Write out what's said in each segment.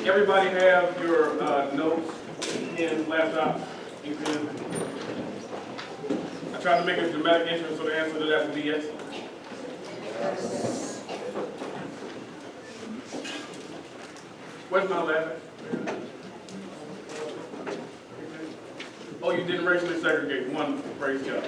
Everybody have your notes, pens, laptop, ink pen. I tried to make a dramatic entrance, so the answer to that would be yes. Where's my lab? Oh, you didn't racially segregate. Wonderful, praise God.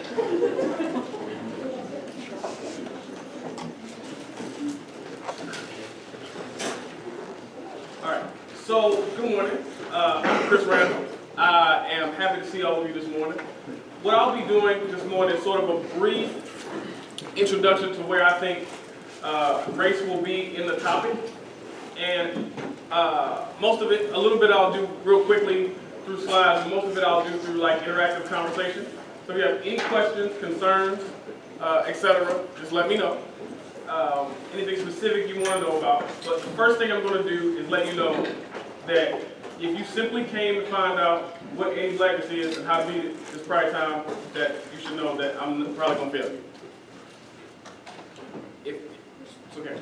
All right, so good morning. I'm Chris Randall. I am happy to see all of you this morning. What I'll be doing this morning is sort of a brief introduction to where I think race will be in the topic. And most of it, a little bit I'll do real quickly through slides, and most of it I'll do through like interactive conversation. So if you have any questions, concerns, etc., just let me know. Anything specific you want to know about. But the first thing I'm going to do is let you know that if you simply came to find out what anti-blackness is and how to beat it, it's probably time that you should know that I'm probably going to fail you. It's okay.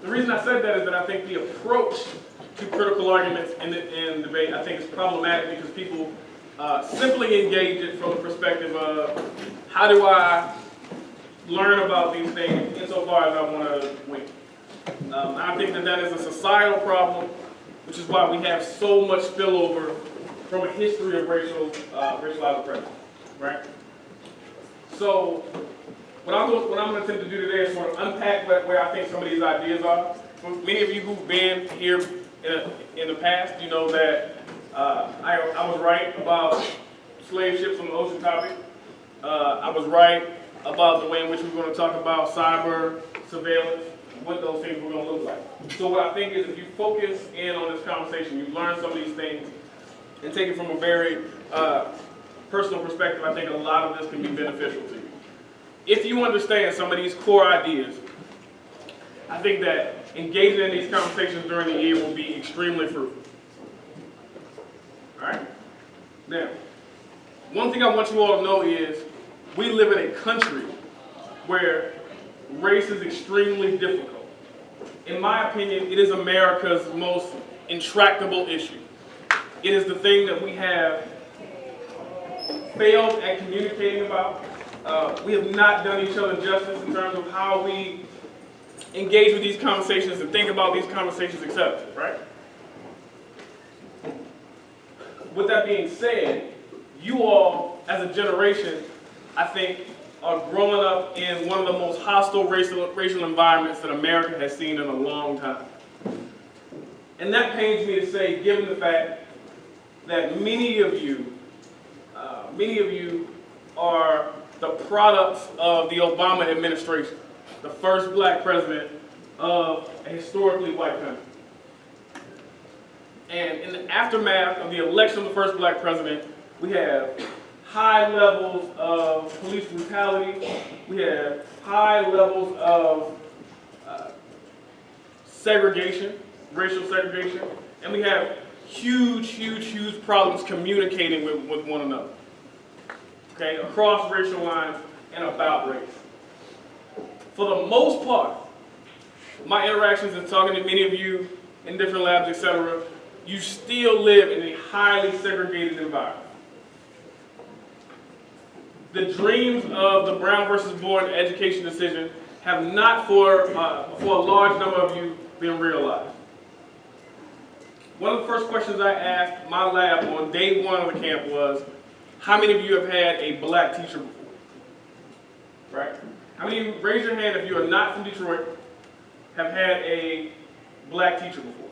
The reason I said that is that I think the approach to critical arguments and debate, I think is problematic because people simply engage it from the perspective of how do I learn about these things insofar as I want to win. I think that is a societal problem, which is why we have so much spillover from a history of racialized oppression, right? So what I'm going to attempt to do today is sort of unpack where I think some of these ideas are. For many of you who've been here in the past, you know that I was right about slave ships on the ocean topic. I was right about the way in which we're going to talk about cyber surveillance, what those things were going to look like. So what I think is if you focus in on this conversation, you learn some of these things, and take it from a very personal perspective, I think a lot of this can be beneficial to you. If you understand some of these core ideas, I think that engaging in these conversations during the year will be extremely fruitful. All right? Now, one thing I want you all to know is we live in a country where race is extremely difficult. In my opinion, it is America's most intractable issue. It is the thing that we have failed at communicating about. We have not done each other justice in terms of how we engage with these conversations and think about these conversations, etc., right? With that being said, you all, as a generation, I think, are growing up in one of the most hostile racial environments that America has seen in a long time. And that pains me to say, given the fact that many of you are the products of the Obama administration, the first black president of a historically white country. And in the aftermath of the election of the first black president, we have high levels of police brutality, we have high levels of segregation, racial segregation, and we have huge problems communicating with one another, okay, across racial lines and about race. For the most part, my interactions and talking to many of you in different labs, etc., you still live in a highly segregated environment. The dreams of the Brown versus Board education decision have not, for a large number of you, been realized. One of the first questions I asked my lab on day one of the camp was, how many of you have had a black teacher before? Right? How many of you, raise your hand if you are not from Detroit, have had a black teacher before?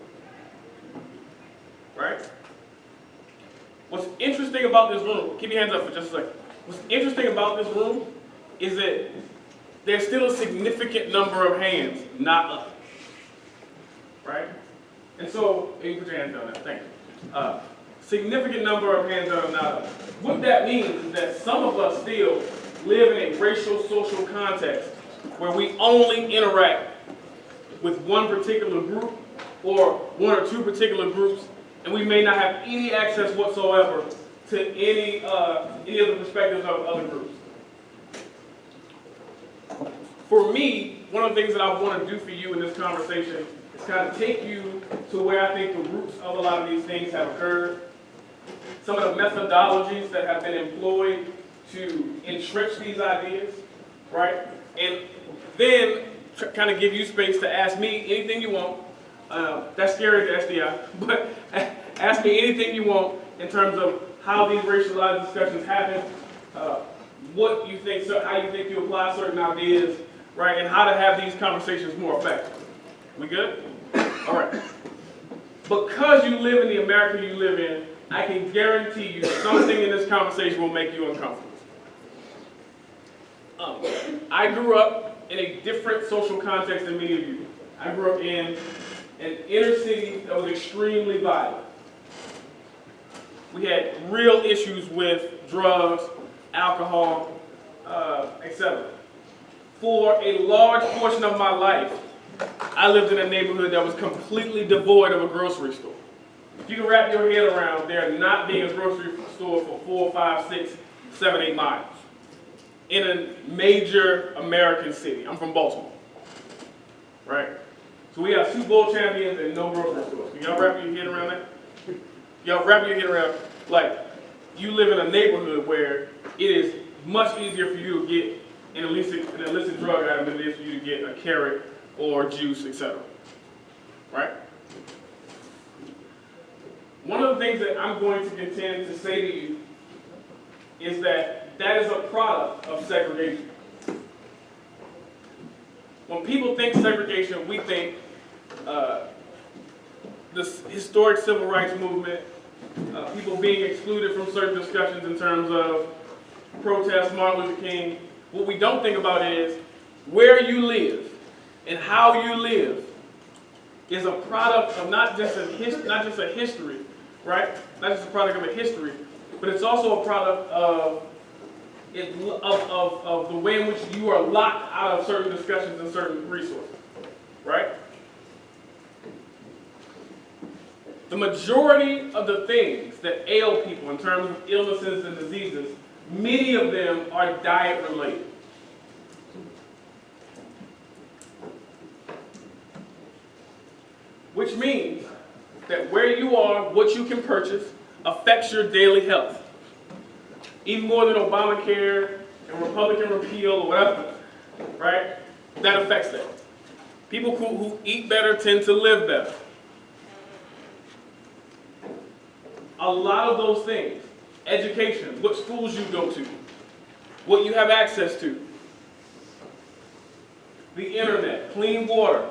Right? What's interesting about this room, keep your hands up for just a second. What's interesting about this room is that there's still a significant number of hands not up. Right? And so, you can put your hands down now, thank you. Significant number of hands that are not up. What that means is that some of us still live in a racial social context where we only interact with one particular group or one or two particular groups, and we may not have any access whatsoever to any of the perspectives of other groups. For me, one of the things that I want to do for you in this conversation is kind of take you to where I think the roots of a lot of these things have occurred, some of the methodologies that have been employed to entrench these ideas, right? And then kind of give you space to ask me anything you want. That's scary to SDI, but ask me anything you want in terms of how these racialized discussions happen, what you think, how you think you apply certain ideas, right, and how to have these conversations more effective. We good? All right. Because you live in the America you live in, I can guarantee you something in this conversation will make you uncomfortable. I grew up in a different social context than many of you. I grew up in an inner city that was extremely violent. We had real issues with drugs, alcohol, etc. For a large portion of my life, I lived in a neighborhood that was completely devoid of a grocery store. If you can wrap your head around there not being a grocery store for 4, 5, 6, 7, 8 miles in a major American city. I'm from Baltimore, right? So we have Super Bowl champions and no grocery stores. Can y'all wrap your head around that? Y'all wrap your head around, like, you live in a neighborhood where it is much easier for you to get an illicit drug item than it is for you to get a carrot or juice, etc. Right? One of the things that I'm going to contend to say to you is that that is a product of segregation. When people think segregation, we think this historic civil rights movement, people being excluded from certain discussions in terms of protests, Martin Luther King. What we don't think about is where you live and how you live is a product of not just a history, right? Not just a product of a history, but it's also a product of the way in which you are locked out of certain discussions and certain resources, right? The majority of the things that ail people in terms of illnesses and diseases, many of them are diet related. Which means that where you are, what you can purchase, affects your daily health. Even more than Obamacare and Republican repeal or whatever, right? That affects that. People who eat better tend to live better. A lot of those things, education, what schools you go to, what you have access to, the internet, clean water.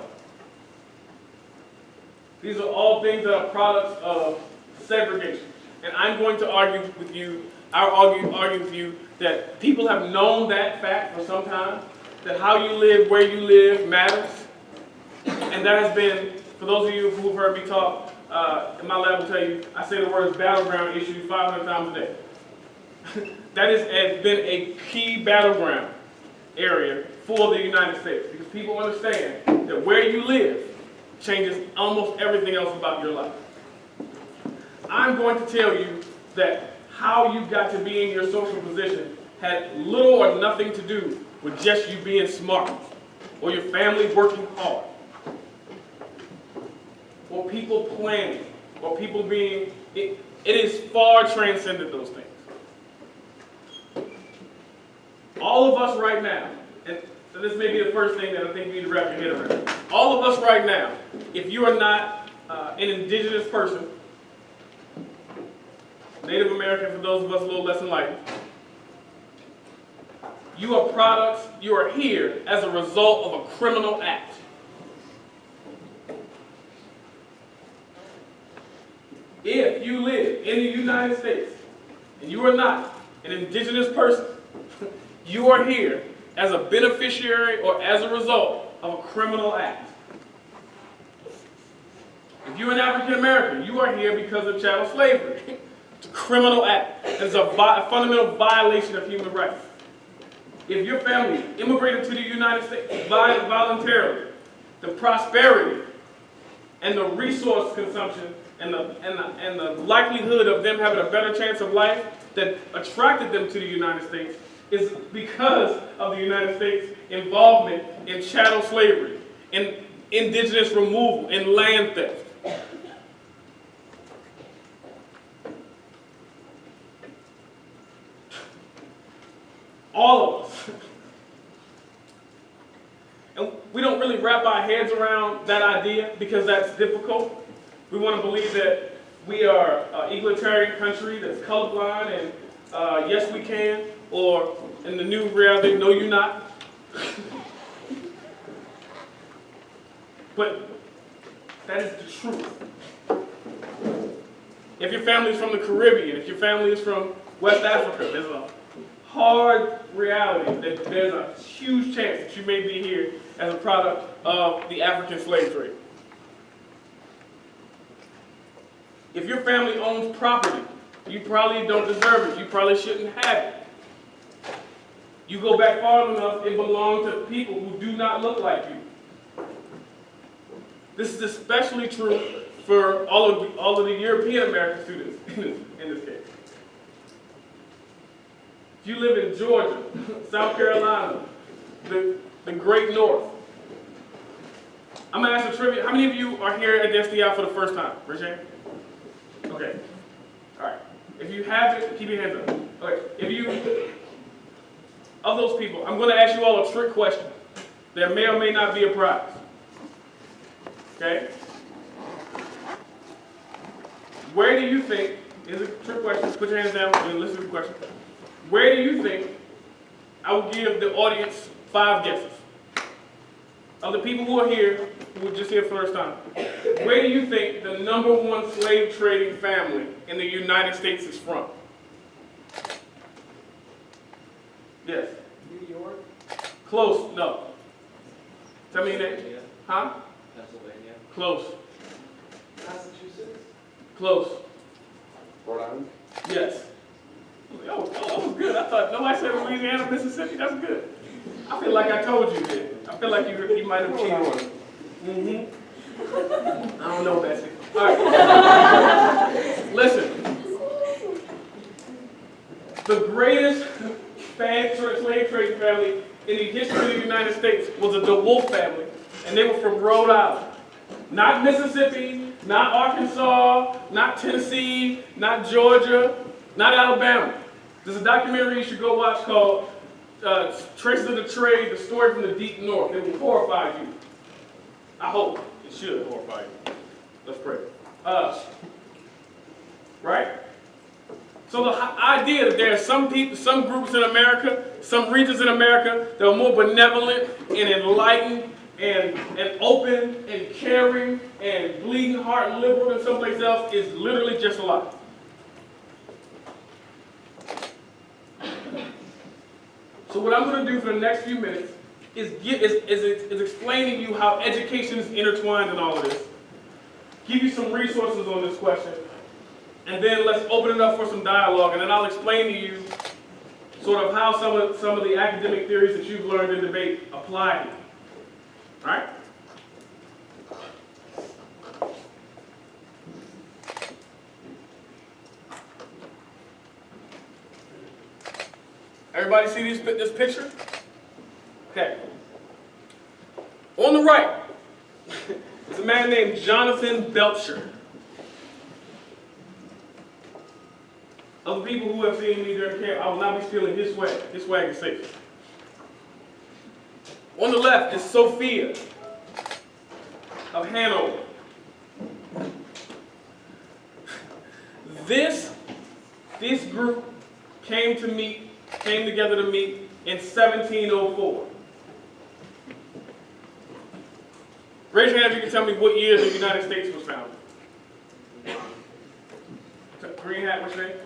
These are all things that are products of segregation. And I'm going to argue with you that people have known that fact for some time, that how you live, where you live matters. And that has been, for those of you who have heard me talk, in my lab will tell you, I say the words battleground issue 500 times a day. That has been a key battleground area for the United States, because people understand that where you live changes almost everything else about your life. I'm going to tell you that how you got to be in your social position had little or nothing to do with just you being smart or your family working hard or people planning or people being, it is far transcended those things. All of us right now, and this may be the first thing that I think you need to wrap your head around. All of us right now, if you are not an indigenous person, Native American for those of us a little less enlightened, you are products, you are here as a result of a criminal act. If you live in the United States and you are not an indigenous person, you are here as a beneficiary or as a result of a criminal act. If you're an African American, you are here because of chattel slavery. It's a criminal act. It's a fundamental violation of human rights. If your family immigrated to the United States voluntarily, the prosperity and the resource consumption and the likelihood of them having a better chance of life that attracted them to the United States is because of the United States' involvement in chattel slavery, in indigenous removal, in land theft. All of us. And we don't really wrap our heads around that idea because that's difficult. We want to believe that we are an egalitarian country that's colorblind and yes we can, or in the new reality, no you're not. But that is the truth. If your family is from the Caribbean, if your family is from West Africa, there's a hard reality that there's a huge chance that you may be here as a product of the African slave trade. If your family owns property, you probably don't deserve it. You probably shouldn't have it. You go back far enough, it belonged to people who do not look like you. This is especially true for all of the European American students in this case. If you live in Georgia, South Carolina, the Great North, I'm going to ask a trivia. How many of you are here at the SDI for the first time? Raise your hand. Okay. All right. If you haven't, keep your hands up. Okay. If you, of those people, I'm going to ask you all a trick question. There may or may not be a prize. Okay? Where do you think, is a trick question, put your hands down and listen to the question. Where do you think, I will give the audience 5 guesses. Of the people who are here, who were just here for the first time, where do you think the #1 slave trading family in the United States is from? Yes? New York? Close, no. Tell me your name. Huh? Pennsylvania. Close. Massachusetts? Close. Rhode Island? Yes. Oh, that was good. I thought nobody said Louisiana, Mississippi. That's good. I feel like I told you that. I feel like you might have cheated on it. Mm-hmm. I don't know, Bessie. All right. Listen. The greatest slave trading family in the history of the United States was the DeWolf family, and they were from Rhode Island. Not Mississippi, not Arkansas, not Tennessee, not Georgia, not Alabama. There's a documentary you should go watch called Traces of the Trade, the story from the deep north. It will horrify you. I hope it should horrify you. Let's pray. Right? So the idea that there are some people, some groups in America, some regions in America that are more benevolent and enlightened and open and caring and bleeding heart liberal than someplace else is literally just a lie. So what I'm going to do for the next few minutes is explaining to you how education is intertwined in all of this, give you some resources on this question, and then let's open it up for some dialogue, and then I'll explain to you sort of how some of the academic theories that you've learned in debate apply here. All right? Everybody see this picture? Okay. On the right is a man named Jonathan Belcher. Of the people who have seen me during camp, I will not be stealing his swag. His swag is safe. On the left is Sophia of Hanover. This group came together to meet in 1704. Raise your hand if you can tell me what year the United States was founded. Green hat, what's your name?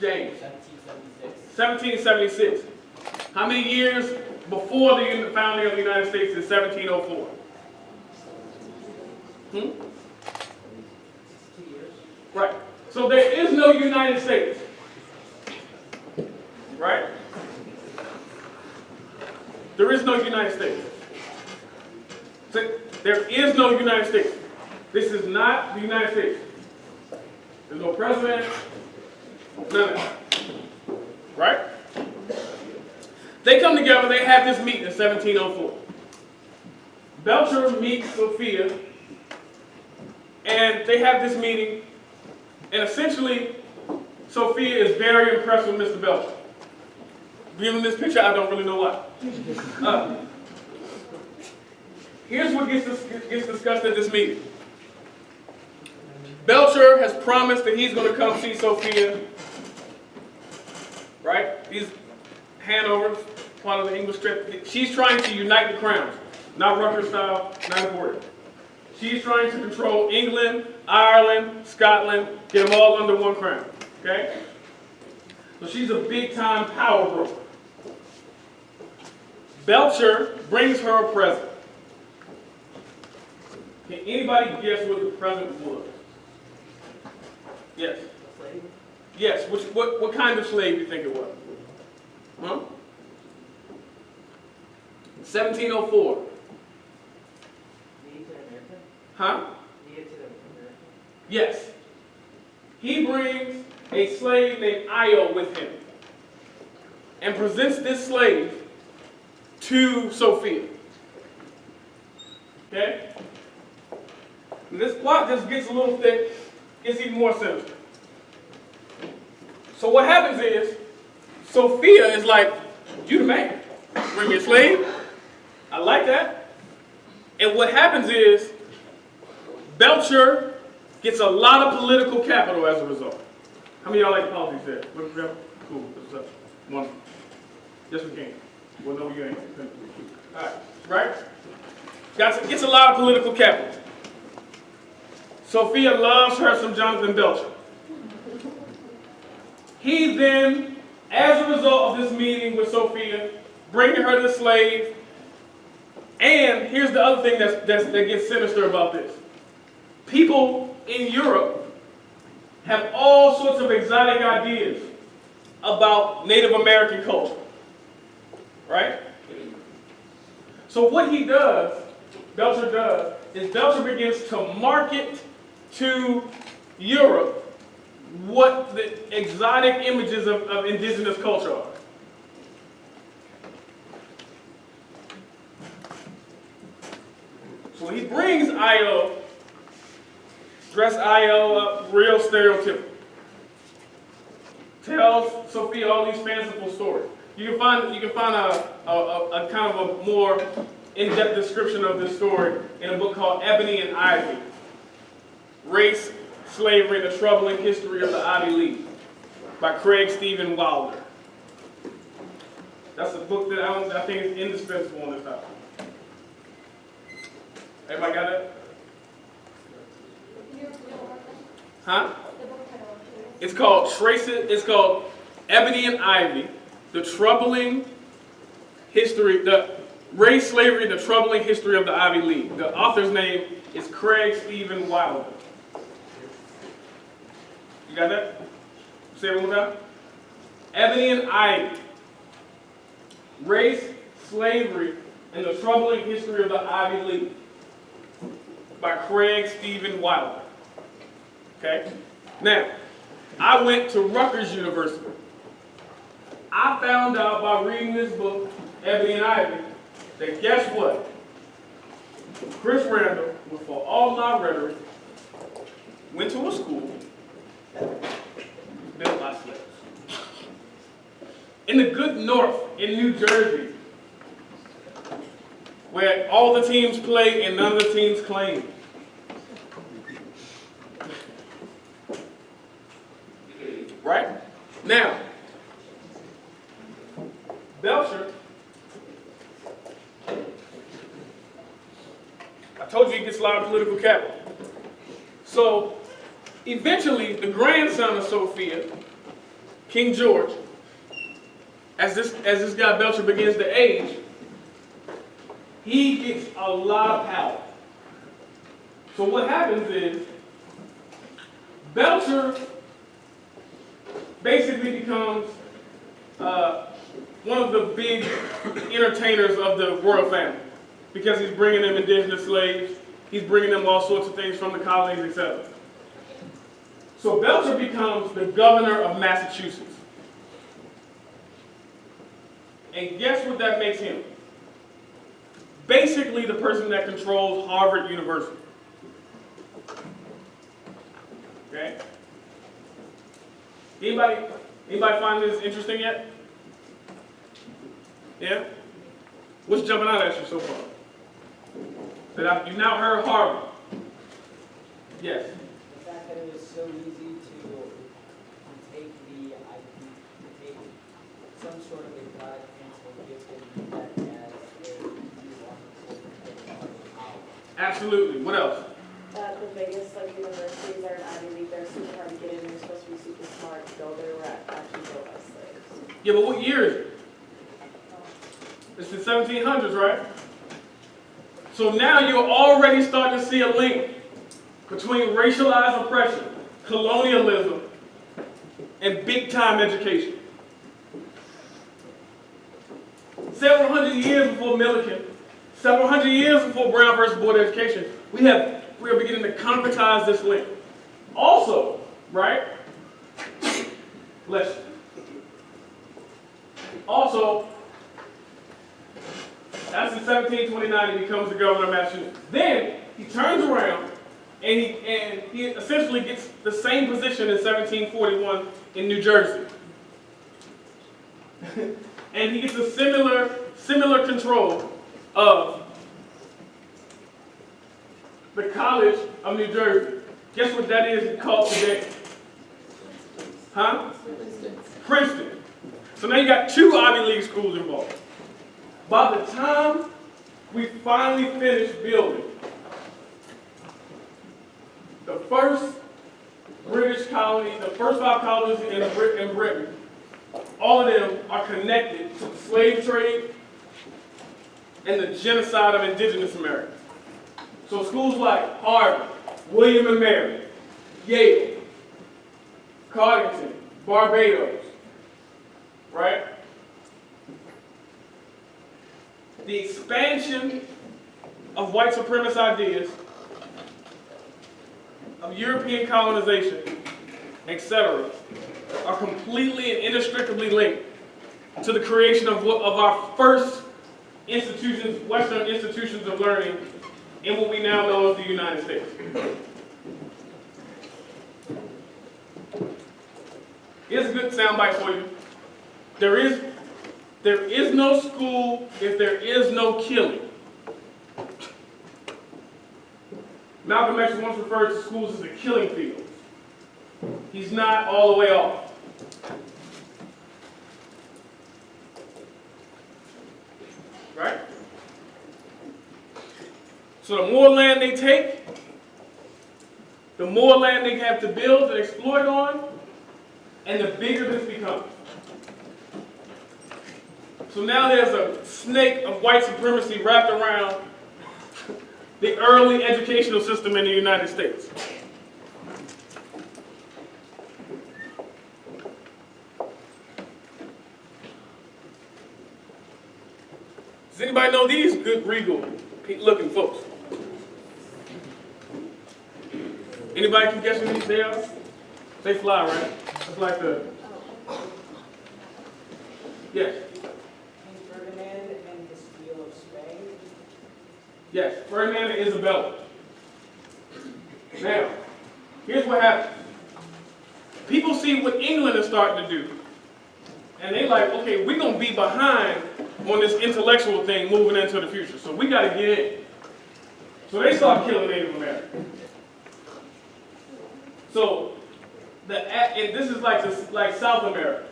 James. 1776. 1776. How many years before the founding of the United States is 1704? 2 years. Right. So there is no United States. Right? There is no United States. So there is no United States. This is not the United States. There's no president. None of that. Right? They come together, they have this meeting in 1704. Belcher meets Sophia, and they have this meeting, and essentially, Sophia is very impressed with Mr. Belcher. Given this picture, I don't really know why. Here's what gets discussed at this meeting. Belcher has promised that he's going to come see Sophia, right? He's Hanover, part of the English trip. She's trying to unite the crowns, not Rutgers style, not important. She's trying to control England, Ireland, Scotland, get them all under one crown, okay? So she's a big-time power broker. Belcher brings her a present. Can anybody guess what the present was? Yes. Slave? Yes. What kind of slave do you think it was? Huh? 1704. Native American? Huh? Native American? Yes. He brings a slave named Io with him and presents this slave to Sophia. Okay? And this plot just gets a little thick, gets even more sinister. So what happens is, Sophia is like, you the man. Bring me a slave. I like that. And what happens is, Belcher gets a lot of political capital as a result. How many of y'all like politics there? Cool. What's up? One. Yes, we can. Well, no, you ain't. All right. Right? Gets a lot of political capital. Sophia loves her some Jonathan Belcher. He then, as a result of this meeting with Sophia, bringing her the slave, and here's the other thing that gets sinister about this. People in Europe have all sorts of exotic ideas about Native American culture, right? So what he does, Belcher does, is Belcher begins to market to Europe what the exotic images of indigenous culture are. So he brings Io, dress Io up real stereotypical. Tells Sophia all these fanciful stories. You can find a kind of a more in-depth description of this story in a book called Ebony and Ivy. Race, Slavery, and the Troubling History of the Ivy League by Craig Stephen Wilder. That's a book that I think is indispensable on this topic. Everybody got that? Huh? It's called Ebony and Ivy, the troubling history, the race, slavery, and the troubling history of the Ivy League. The author's name is Craig Stephen Wilder. You got that? Say it one more time. Ebony and Ivy, Race, Slavery, and the Troubling History of the Ivy League by Craig Stephen Wilder. Okay? Now, I went to Rutgers University. I found out by reading this book, Ebony and Ivy, that guess what? Chris Randall, for all my rhetoric, went to a school built by slaves. In the good North, in New Jersey, where all the teams play and none of the teams claim. Right? Now, Belcher, I told you he gets a lot of political capital. So, eventually, the grandson of Sophia, King George, as this guy Belcher begins to age, he gets a lot of power. So what happens is, Belcher basically becomes one of the big entertainers of the royal family, because he's bringing them indigenous slaves, he's bringing them all sorts of things from the colonies, etc. So Belcher becomes the governor of Massachusetts. And guess what that makes him? Basically the person that controls Harvard University. Okay? Anybody find this interesting yet? Yeah? What's jumping out at you so far? You've now heard Harvard. Yes. The fact that it was so easy to take some sort of a God principle gift and use that as a Absolutely. What else? The biggest universities are in Ivy League. They're super hard to get in. They're supposed to be super smart. Go there, actually built by slaves. Yeah, but what year is it? It's the 1700s, right? So now you're already starting to see a link between racialized oppression, colonialism, and big-time education. Several hundred years before Millikan, several hundred years before Brown versus Board of Education, we are beginning to concretize this link. Also, right? Bless you. Also, that's in 1729 he becomes the governor of Massachusetts. Then he turns around and he essentially gets the same position in 1741 in New Jersey. And he gets a similar control of the College of New Jersey. Guess what that is called today? Huh? Princeton. So now you got two Ivy League schools involved. By the time we finally finish building the first British colony, the first 5 colonies in Britain, all of them are connected to the slave trade and the genocide of indigenous Americans. So schools like Harvard, William and Mary, Yale, Cardington, Barbados, right? The expansion of white supremacist ideas, of European colonization, etc., are completely and inextricably linked to the creation of our first institutions, Western institutions of learning in what we now know as the United States. Here's a good soundbite for you. There is no school if there is no killing. Malcolm X once referred to schools as the killing fields. He's not all the way off. Right? So the more land they take, the more land they have to build and exploit on, and the bigger this becomes. So now there's a snake of white supremacy wrapped around the early educational system in the United States. Does anybody know these good regal looking folks? Anybody can guess who these they are? They fly, right? It's like the... Yes. Ferdinand and Castile of Spain. Yes, Ferdinand and Isabella. Now, here's what happens. People see what England is starting to do, and they like, okay, we're going to be behind on this intellectual thing moving into the future, so we got to get in. So they start killing Native Americans. So, this is like South America.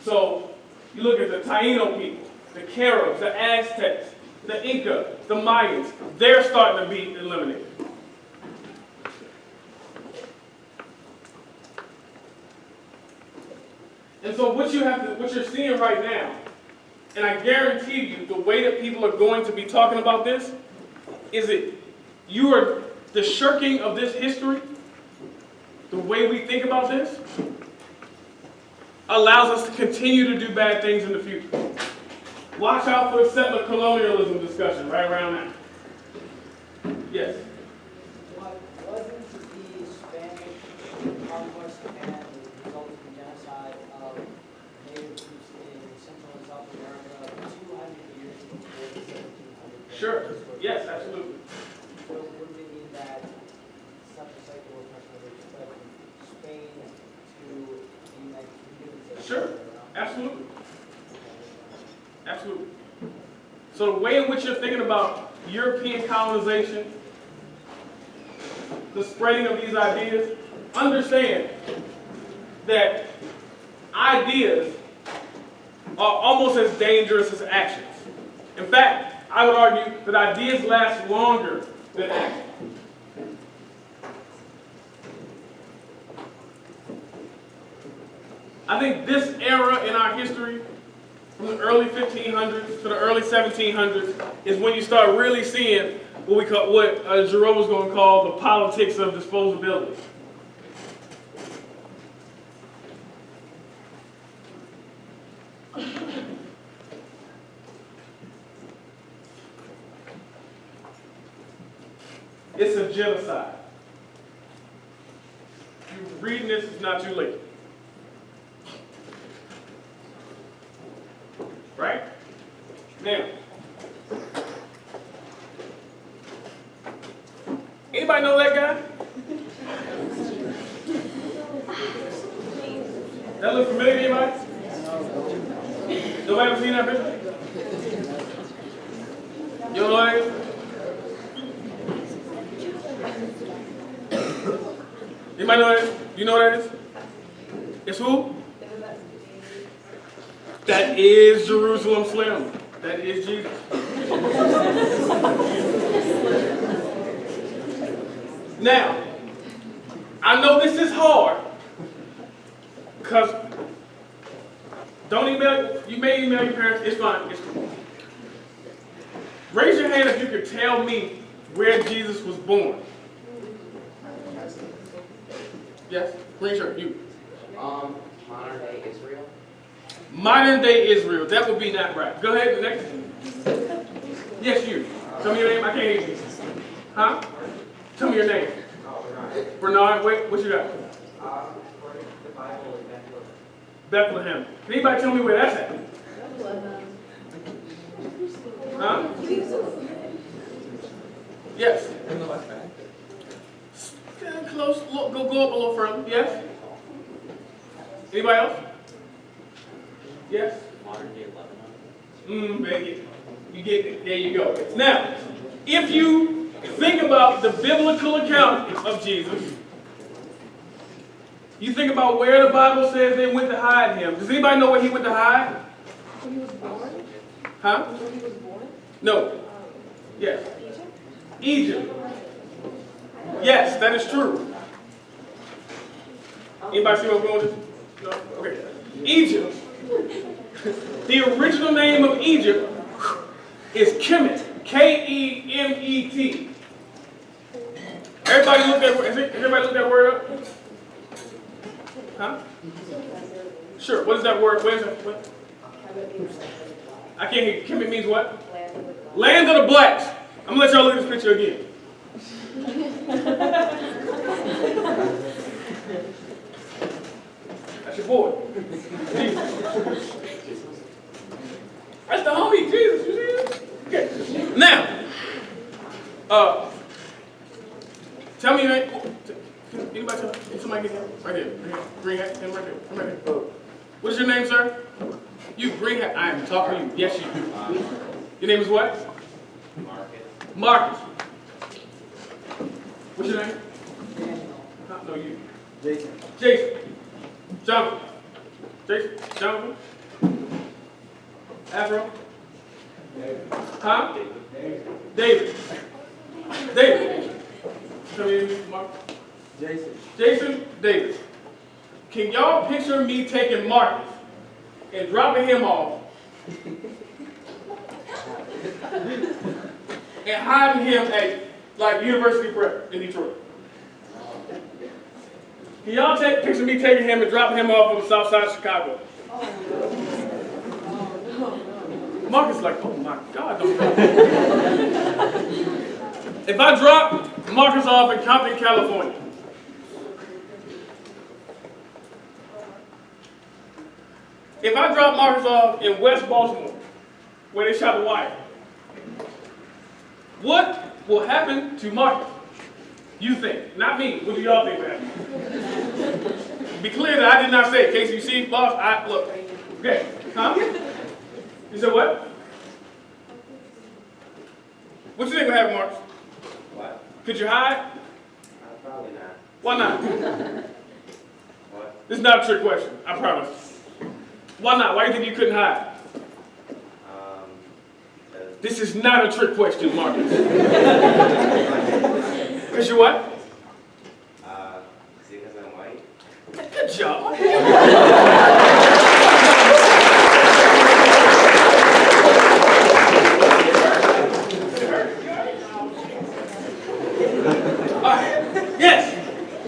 So, you look at the Taino people, the Caribs, the Aztecs, the Inca, the Mayans, they're starting to be eliminated. And so what you're seeing right now, and I guarantee you the way that people are going to be talking about this, is that the shirking of this history, the way we think about this, allows us to continue to do bad things in the future. Watch out for the settler colonialism discussion right around now. Yes? Wasn't the Spanish conquest and the resulting genocide of native groups in Central So the way in which you're thinking about European colonization, the spreading of these ideas, understand that ideas are almost as dangerous as actions. In fact, I would argue that ideas last longer than actions. I think this era in our history, from the early 1500s to the early 1700s, is when you start really seeing what Jerome was going to call the politics of disposability. It's a genocide. If you're reading this, it's not too late. Right? Now, anybody know that guy? That look familiar to anybody? Nobody ever seen that picture? You don't know what that is? Anybody know that? You know what that is? It's who? That is Jerusalem Slim. That is Jesus. Now, I know this is hard, because you may email your parents, it's fine, it's cool. Raise your hand if you could tell me where Jesus was born. Yes? Green shirt, you. Modern day Israel. Modern day Israel. That would be not right. Go ahead, the next. Yes, you. Tell me your name. I can't hear you. Huh? Tell me your name. Bernard. Wait, what you got? According to the Bible in Bethlehem. Can anybody tell me where that's at? Huh? Yes. Stand close. Look, go up a little further. Yes. Anybody else? Yes. Modern day Lebanon. Baby. You get it. There you go. Now, if you think about the biblical account of Jesus, you think about where the Bible says they went to hide him. Does anybody know where he went to hide? When he was born? Huh? When he was born? No. Yes. Egypt? Egypt. Yes, that is true. Anybody see where I'm going with this? No? Okay. Egypt. The original name of Egypt is Kemet. K-E-M-E-T. Everybody look that word up? Huh? Sure. What is that word? What is that? What? I can't hear you. Kemet means what? Land of the blacks. I'm going to let y'all look at this picture again. That's your boy. Jesus. That's the homie, Jesus. You see it? Okay. Now, tell me your name. Anybody tell me? Somebody get him? Right here. Green hat. Him right there. Come right here. What's your name, sir? You, green hat. I am talking to you. Yes, you do. Your name is what? Marcus. What's your name? No, you. Jason. Jonathan. Jason. Jonathan. Afro. Huh? David. Tell me your name, Mark. Jason. David. Can y'all picture me taking Marcus and dropping him off and hiding him at University Prep in Detroit? Can y'all picture me taking him and dropping him off on the south side of Chicago? Marcus is like, oh my God, don't go. If I drop Marcus off in Compton, California, if I drop Marcus off in West Baltimore, where they shot the wire, what will happen to Marcus? You think, not me. What do y'all think will happen? Be clear that I did not say it. In case you see, boss, look. Okay, huh? You said what? What you think would happen, Marcus? What? Could you hide? Probably not. Why not? What? This is not a trick question, I promise. Why not? Why do you think you couldn't hide? This is not a trick question, Marcus. Because you're what? See, because I'm white. Good job. Yes,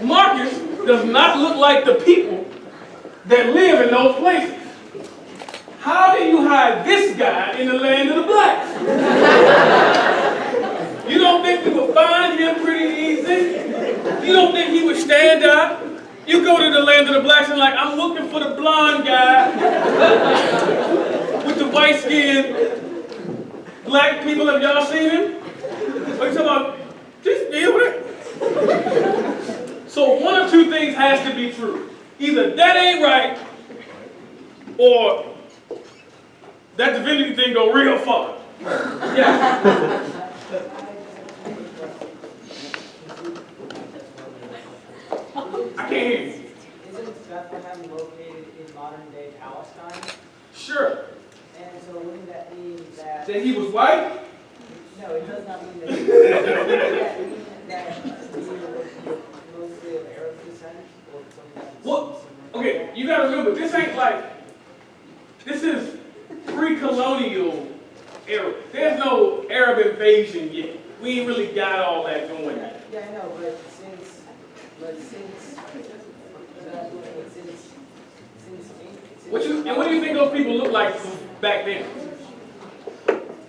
Marcus does not look like the people that live in those places. How do you hide this guy in the land of the blacks? You don't think we would find him pretty easy? You don't think he would stand up? You go to the land of the blacks and like, I'm looking for the blonde guy with the white skin. Black people, have y'all seen him? What are you talking about? Just deal with it. So one of two things has to be true. Either that ain't right, or that divinity thing go real far. Yeah. I can't hear you. Isn't Bethlehem located in modern day Palestine? Sure. And so wouldn't that mean that... That he was white? No, it does not mean that. Does that mean that he was mostly of Arab descent or something? What? Okay, you gotta remember, this ain't like, this is pre-colonial era. There's no Arab invasion yet. We ain't really got all that going. Yeah, I know, but since What do you think those people look like back then?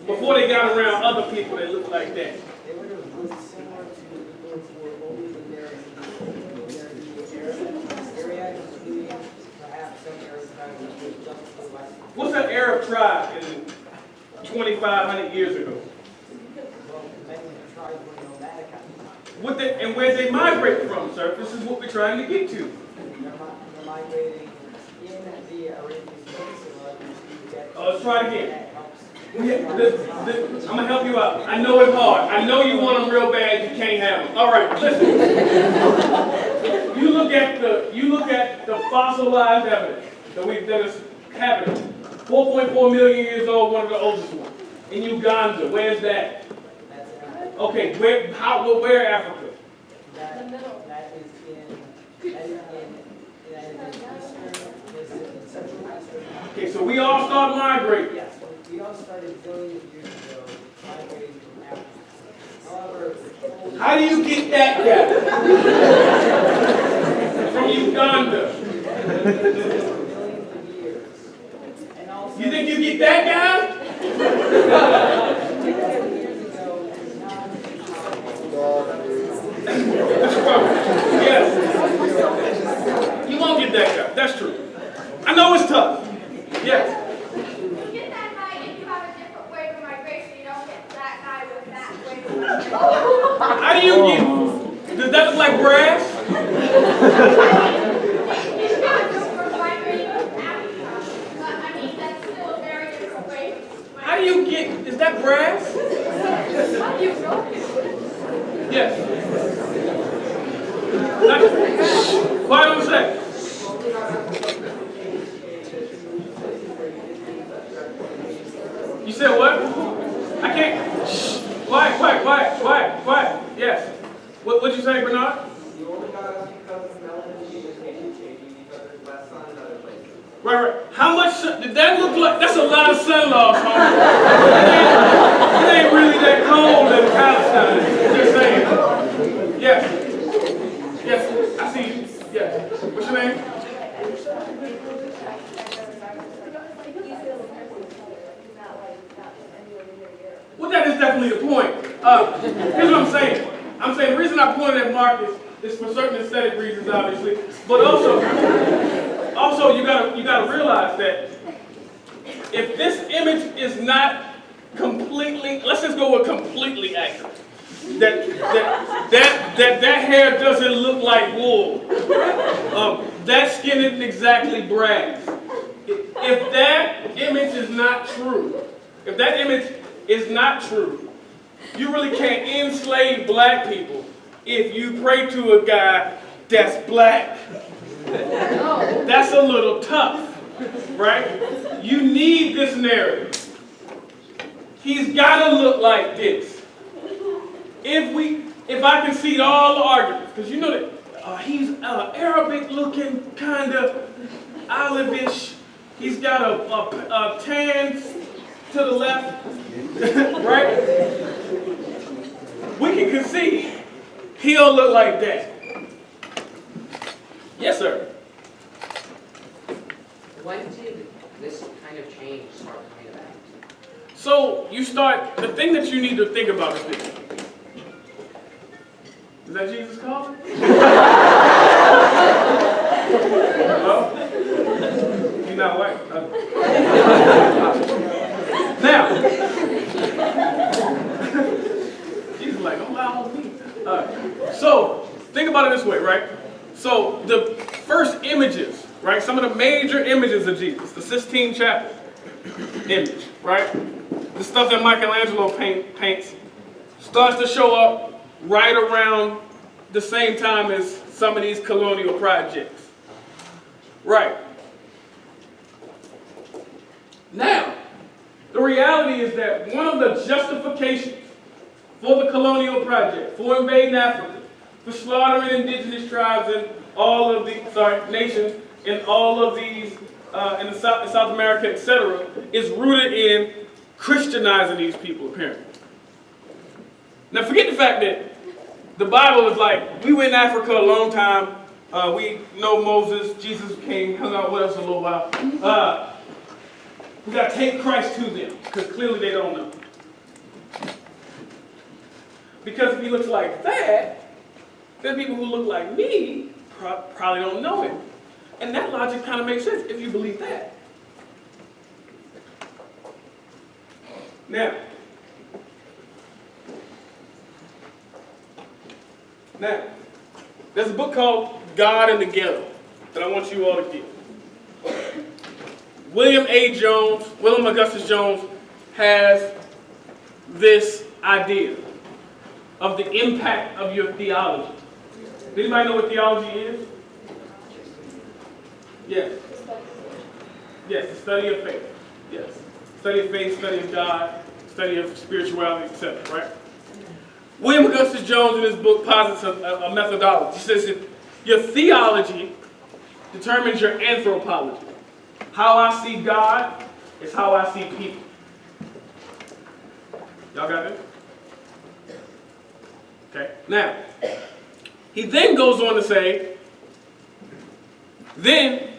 Before they got around other people that looked like that. They would have looked similar to people who were older than their Arab area, including perhaps some Arab tribes which was just to the west. What's an Arab tribe in 2,500 years ago? Well, many of the tribes were nomadic at the time. And where they migrate from, sir? This is what we're trying to get to. They're migrating in the Arabian Peninsula to get... Let's try it again. That helps. I'm gonna help you out. I know it's hard. I know you want them real bad. You can't have them. All right, listen. You look at the fossilized evidence that is happening. 4.4 million years old, one of the oldest ones. In Uganda, where's that? That's in Africa. Okay, where Africa? That is in Central Eastern. Okay, so we all start migrating. Yes, we all started billions of years ago migrating from Africa. However, How do you get that guy? From Uganda. billions of years. And also, You think you get that guy? billions of years ago is not Yes. You won't get that guy. That's true. I know it's tough. Yes. You get that guy if you have a different way of migration. You don't get that guy with that way of migration. How do you get? Does that look like brass? It's not just for migrating from Africa, but I mean that's still a very different way. How do you get? Is that brass? How do you know? Yes. Quiet on a sec. You said what? I can't. Shh. Quiet. Yes. What'd you say, Bernard? You only got us because of melanin pigmentation changing because there's less sun in other places. Right. How much sun, did that look like? That's a lot of sun loss, homie. It ain't really that cold in Palestine. Just saying. Yes. Yes. I see you. Yes. What's your name? Well, that is definitely the point. Here's what I'm saying. I'm saying the reason I pointed at Marcus is for certain aesthetic reasons, obviously, but also you gotta realize that if this image is not completely, let's just go with completely accurate, that hair doesn't look like wool, that skin isn't exactly brass. If that image is not true, You really can't enslave black people if you pray to a guy that's black. That's a little tough, right? You need this narrative. He's got to look like this. If I concede all the arguments, because you know that he's Arabic looking, kind of olive-ish. He's got a tan to the left, right? We can concede he'll look like that. Yes, sir. When did this kind of change start coming about? So the thing that you need to think about is this. Is that Jesus calling? Hello? He's not white. Now, Jesus is like, don't lie on me. So, think about it this way, right? So, the first images, right? Some of the major images of Jesus, the Sistine Chapel image, right? The stuff that Michelangelo paints starts to show up right around the same time as some of these colonial projects. Right. Now, the reality is that one of the justifications for the colonial project, for invading Africa, for slaughtering indigenous tribes in all of the, nations in all of these, in South America, etc., is rooted in Christianizing these people, apparently. Now, forget the fact that the Bible is like, we were in Africa a long time. We know Moses, Jesus came, hung out with us a little while. We got to take Christ to them, because clearly they don't know. Because if he looks like that, then people who look like me probably don't know him. And that logic kind of makes sense if you believe that. Now, there's a book called God in the Ghetto that I want you all to get. William Augustus Jones has this idea of the impact of your theology. Does anybody know what theology is? Yes. Yes, the study of faith. Yes. Study of faith, study of God, study of spirituality, etc., right? William Augustus Jones in his book posits a methodology. He says that your theology determines your anthropology. How I see God is how I see people. Y'all got that? Okay. Now, he then goes on to say, then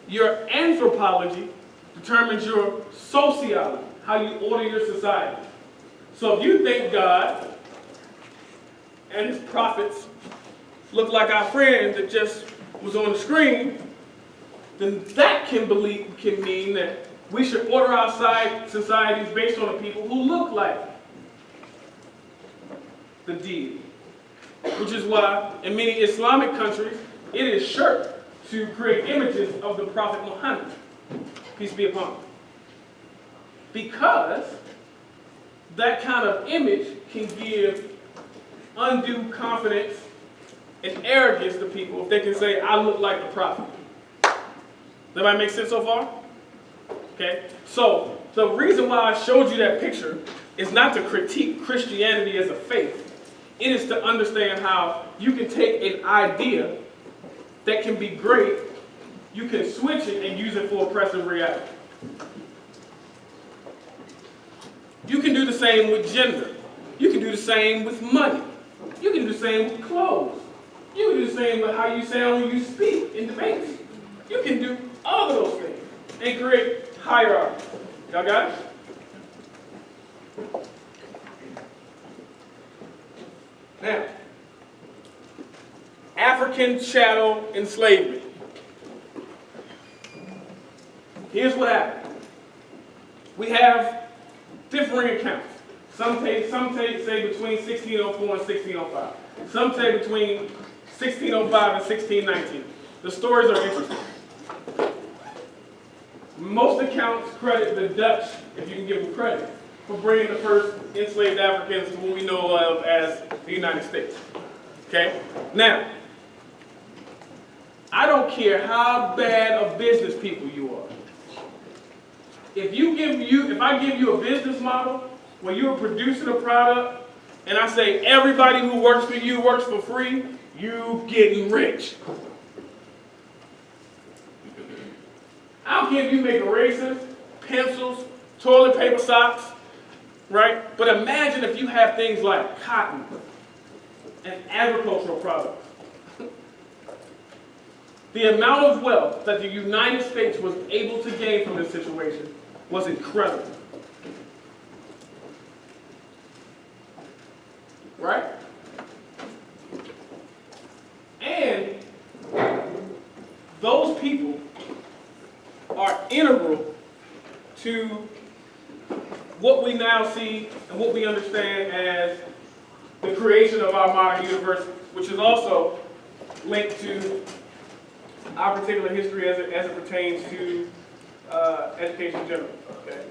your anthropology determines your sociology, how you order your society. So if you think God and his prophets look like our friend that just was on the screen, then that can mean that we should order our societies based on the people who look like the deity. Which is why in many Islamic countries it is shirk to create images of the Prophet Muhammad, peace be upon him. Because that kind of image can give undue confidence and arrogance to people if they can say, I look like the prophet. Does that make sense so far? Okay? So, the reason why I showed you that picture is not to critique Christianity as a faith. It is to understand how you can take an idea that can be great, you can switch it and use it for oppressive reality. You can do the same with gender. You can do the same with money. You can do the same with clothes. You can do the same with how you sound when you speak in debates. You can do all of those things and create hierarchy. Y'all got it? Now, African chattel enslavement. Here's what happened. We have differing accounts. Some say between 1604 and 1605. Some say between 1605 and 1619. The stories are interesting. Most accounts credit the Dutch, if you can give them credit, for bringing the first enslaved Africans to what we know of as the United States. Okay? Now, I don't care how bad of business people you are. If I give you a business model where you're producing a product and I say everybody who works for you works for free, you getting rich. I don't care if you make erasers, pencils, toilet paper socks, right? But imagine if you have things like cotton and agricultural products. The amount of wealth that the United States was able to gain from this situation was incredible. Right? And those people are integral to what we now see and what we understand as the creation of our modern universe, which is also linked to our particular history as it pertains to education in general. Okay?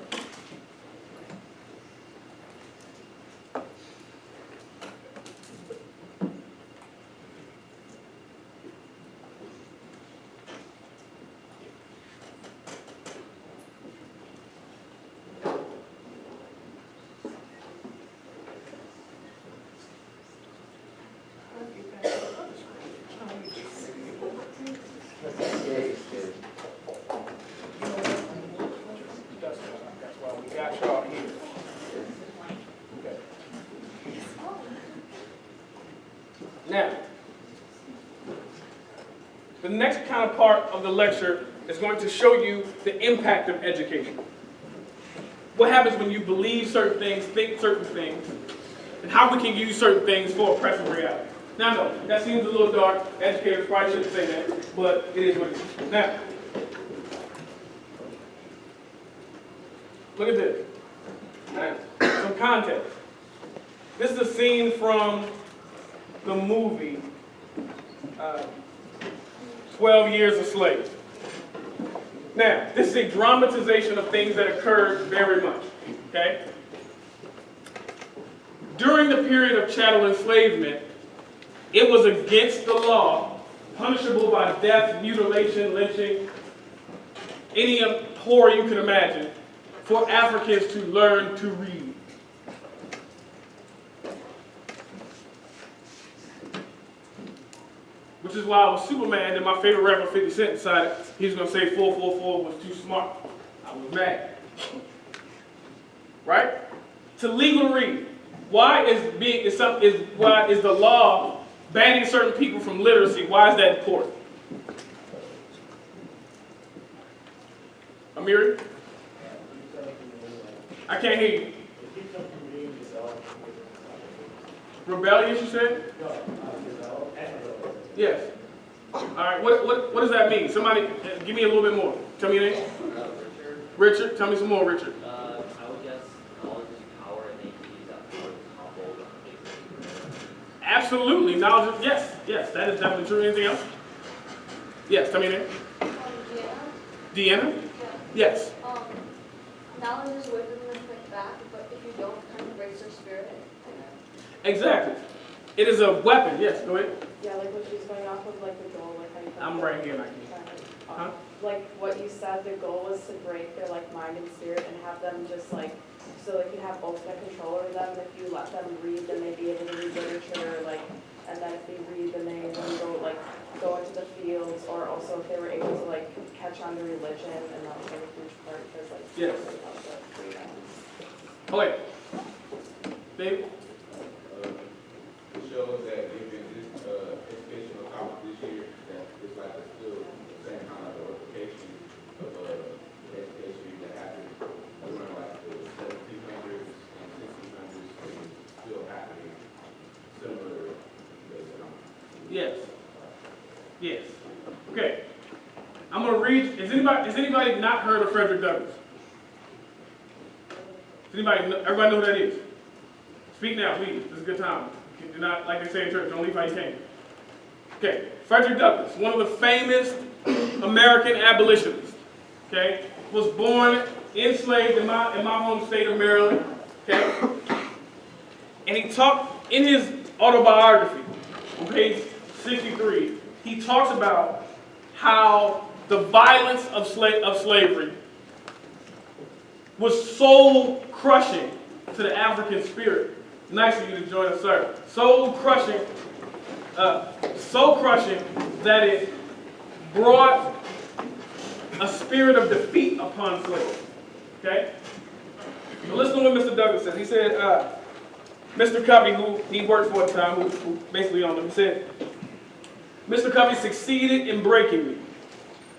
That's why we got y'all here. Okay. Now, the next kind of part of the lecture is going to show you the impact of education. What happens when you believe certain things, think certain things, and how we can use certain things for oppressive reality. Now, I know, that seems a little dark. Educators probably shouldn't say that, but it is what it is. Now, look at this. Now, some context. This is a scene from the movie 12 Years a Slave. Now, this is a dramatization of things that occurred very much, okay? During the period of chattel enslavement, it was against the law, punishable by death, mutilation, lynching, any horror you can imagine, for Africans to learn to read. Which is why with Superman, and my favorite rapper 50 Cent decided he was going to say 444 was too smart. I was mad. Right? To legal read. Why is the law banning certain people from literacy? Why is that important? Amiri? I can't hear you. Rebellious, you said? Yes. All right. What does that mean? Somebody, give me a little bit more. Tell me your name. Richard. Tell me some more, Richard. I would guess knowledge is power, and they can use that power to topple the. Absolutely. Knowledge. Yes. That is definitely true. Anything else? Yes. Tell me your name. Deanna. Yes. Knowledge is wisdom and like that, but if you don't, it kind of breaks your spirit. Exactly. It is a weapon. Yes. Go ahead. Yeah, like what she's going off of, like the goal, like how you. I'm right here, like you. Huh? Like what you said, the goal was to break their like mind and spirit and have them just like, so like you have ultimate control over them. If you let them read, then they'd be able to read literature, like, and then if they read, then they then go into the fields, or also if they were able to like catch on to religion, and that was like a huge part because like. Yes. Oh wait. Babe. It shows that even this educational topic this year, that it's like it's still the same kind of replication of education that happened during like the 1700s and 1600s, and still happening similar based on. Yes. Yes. Okay. I'm gonna read. Has anybody not heard of Frederick Douglass? Everybody know who that is? Speak now, please. This is a good time. Do not, like they say in church, don't leave how you came. Okay, Frederick Douglass, one of the famous American abolitionists, okay, was born enslaved in my home state of Maryland Okay? And he talked, in his autobiography, on page 63, he talks about how the violence of slavery was soul crushing to the African spirit. Nice of you to join us, sir. Soul crushing that it brought a spirit of defeat upon slaves. Okay? So listen to what Mr. Douglas said. He said, Mr. Covey, who he worked for at the time, who basically owned him, he said, Mr. Covey succeeded in breaking me.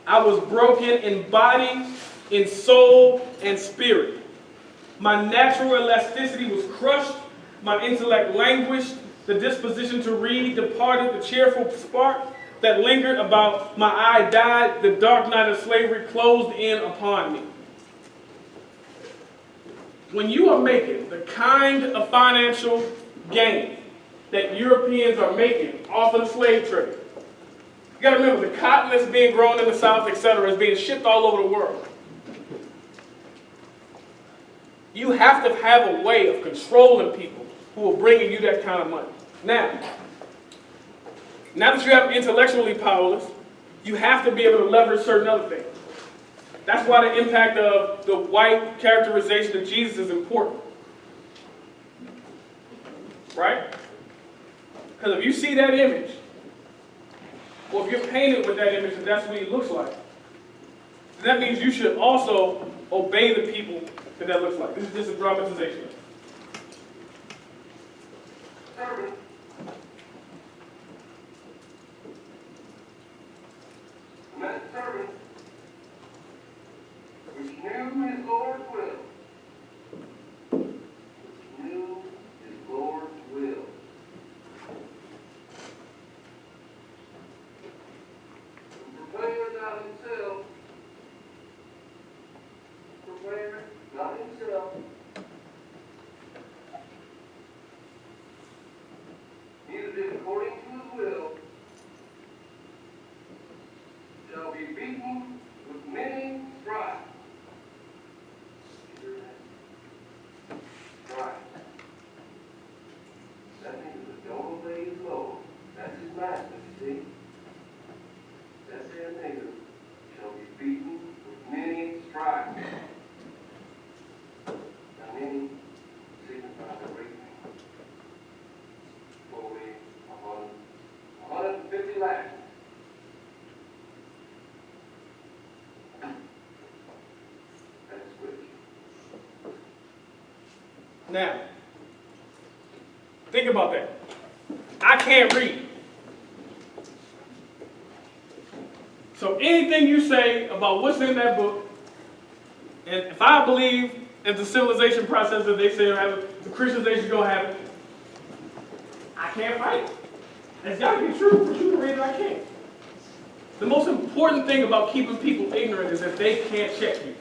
I was broken in body, in soul, and spirit. My natural elasticity was crushed. My intellect languished. The disposition to read departed. The cheerful spark that lingered about my eye died. The dark night of slavery closed in upon me. When you are making the kind of financial gain that Europeans are making off of the slave trade, you got to remember the cotton that's being grown in the South, etc., is being shipped all over the world. You have to have a way of controlling people who are bringing you that kind of money. Now that you have intellectually powerless, you have to be able to leverage certain other things. That's why the impact of the white characterization of Jesus is important. Right? Because if you see that image, or if you're painted with that image and that's what he looks like, then that means you should also obey the people that looks like. This is just a dramatization. Servant, which knew his Lord's will, and prepared not himself, neither did according to his will, shall be beaten with many stripes. Stripes. That means that don't obey his Lord. That's his master, you see. That there nigger shall be beaten with many stripes. Now many signifies a great thing. 40, 150 lashes. Now, think about that. I can't read. So anything you say about what's in that book, and if I believe in the civilization process that they say are having, the Christians they should go have it, I can't fight it. It's got to be true for you to read it, I can't. The most important thing about keeping people ignorant is that they can't check you.